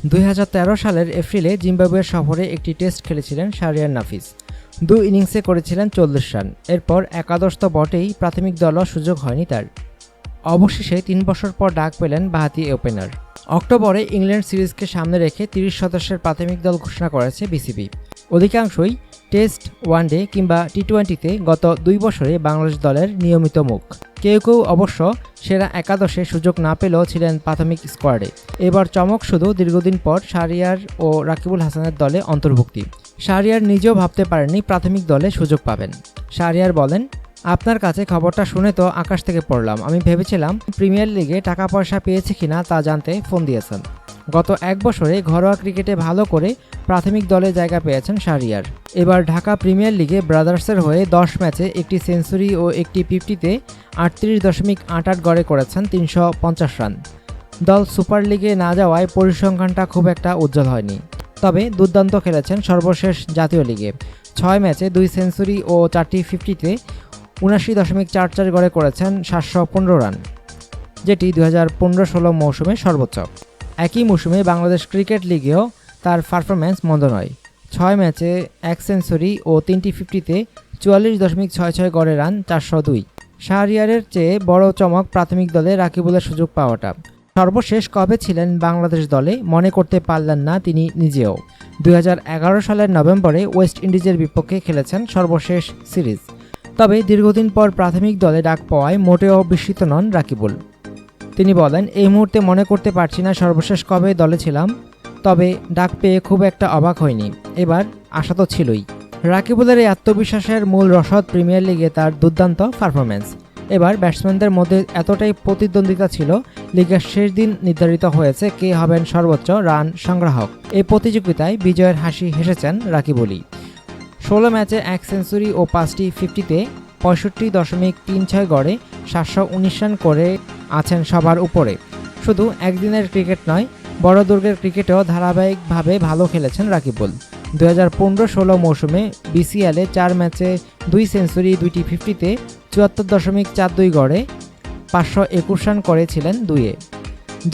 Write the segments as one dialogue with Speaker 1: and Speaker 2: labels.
Speaker 1: 2013 সালের এপ্রিলে জিম্বাবুয়ের সফরে একটি টেস্ট খেলেছিলেন শাহরিয়ার নাফিস। 2 ইনিংসে করেছিলেন 40 রান। এরপর একাদশ তো বটেই, প্রাথমিক দলও সুযোগ হয়নি তার। অবশেষে 3 বছর পর ডাক পেলেন বাঁহাতি ওপেনার। অক্টোবরে ইংল্যান্ড সিরিজকে সামনে রেখে 30 সদস্যের প্রাথমিক দল ঘোষণা করেছে বিসিবি। অধিকাংশই টেস্ট, ওয়ানডে কিংবা টি-20তে গত 2 বছরে বাংলাদেশ দলের নিয়মিত মুখ। কেউ কেউ অবশ্য সেরা একাদশে সুযোগ না পেলেও ছিলেন প্রাথমিক স্কোয়াডে। এবার চমক শুধু দীর্ঘদিন পর শাহরিয়ার ও রাকিবুল হাসানের দলে অন্তর্ভুক্তি। শাহরিয়ার নিজেও ভাবতে পারেননি প্রাথমিক দলে সুযোগ পাবেন। শাহরিয়ার বলেন, আপনার কাছে খবরটা শুনে তো আকাশ থেকে পড়লাম। আমি ভেবেছিলাম প্রিমিয়ার লিগে টাকা পয়সা পেয়েছে কিনা তা জানতে ফোন দিয়েছেন। গত 1 বছরে ঘরোয়া ক্রিকেটে ভালো করে প্রাথমিক দলে জায়গা পেয়েছেন শাহরিয়ার। এবার ঢাকা প্রিমিয়ার লিগে ব্রাদার্সের হয়ে 10 ম্যাচে একটি সেঞ্চুরি ও একটি 50-তে 38.88 গড়ে করেছেন 350 রান। দল সুপার লিগে না যাওয়ায় পরিসংখ্যানটা খুব একটা উজ্জ্বল হয়নি, তবে দুর্দান্ত খেলেছেন সর্বশেষ জাতীয় লিগে। 6 ম্যাচে 2 সেঞ্চুরি ও 4টি 50-তে 79.44 গড়ে করেছেন 715 রান, যেটি 2015-16 মৌসুমে সর্বোচ্চ। একই মৌসুমে বাংলাদেশ ক্রিকেট লিগেও তার পারফরম্যান্স মন্দ নয়। 6 ম্যাচে 1 সেঞ্চুরি ও 3টি 50-তে 44.66 গড়ে রান 402। শাহরিয়ারের চেয়ে বড় চমক প্রাথমিক দলে রাকিবুলের সুযোগ পাওয়াটা। সর্বশেষ কবে ছিলেন বাংলাদেশ দলে মনে করতে পারলেন না তিনি নিজেও। 2011 সালের নভেম্বরে ওয়েস্ট ইন্ডিজের বিপক্ষে খেলেছেন সর্বশেষ সিরিজ। তবে দীর্ঘদিন পর প্রাথমিক দলে ডাক পাওয়ায় মোটেও বিস্মিত নন রাকিবুল। তিনি বলেন, এই মুহূর্তে মনে করতে পারছি না সর্বশেষ কবে দলে ছিলাম, তবে ডাক পেয়ে খুব একটা অবাক হয়নি। এবার আশা তো ছিলই। রাকিবুলের এই আত্মবিশ্বাসের মূল রসদ প্রিমিয়ার লিগে তার দুর্দান্ত পারফরম্যান্স। এবার ব্যাটসম্যানদের মধ্যে এতটাই প্রতিদ্বন্দ্বিতা ছিল, লিগের শেষ দিন নির্ধারিত হয়েছে কে হবেন সর্বোচ্চ রান সংগ্রাহক। এই প্রতিযোগিতায় বিজয়ের হাসি হেসেছেন রাকিবুলই। 16 ম্যাচে 1 সেঞ্চুরি ও 5টি 50-তে 65.36 গড়ে 719 রান করে আছেন সবার উপরে। শুধু একদিনের ক্রিকেট নয়, বড় দুর্গের ক্রিকেটেও ধারাবাহিকভাবে ভালো খেলেছেন রাকিবুল। 2015-16 মৌসুমে বিসিএলে 4 ম্যাচে 2 সেঞ্চুরি, 2টি 50-তে 74.42 গড়ে 521 রান করেছিলেন 2-এ।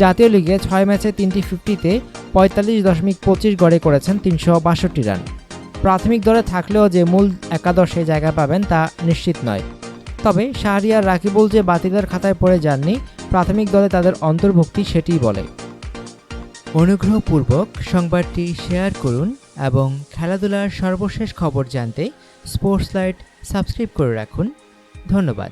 Speaker 1: জাতীয় লিগে 6 ম্যাচে 3টি 50-তে 45.25 গড়ে করেছেন 362 রান। প্রাথমিক দলে থাকলেও যে মূল একাদশে জায়গা পাবেন তা নিশ্চিত নয়। তবে শাহরিয়ার, রাকিবুল যে বাতিলের খাতায় পড়ে যাননি, প্রাথমিক দলে তাদের অন্তর্ভুক্তি সেটিই বলে। অনুগ্রহপূর্বক সংবাদটি শেয়ার করুন এবং খেলাধুলার সর্বশেষ খবর জানতে স্পোর্টস লাইট সাবস্ক্রাইব করে রাখুন। ধন্যবাদ।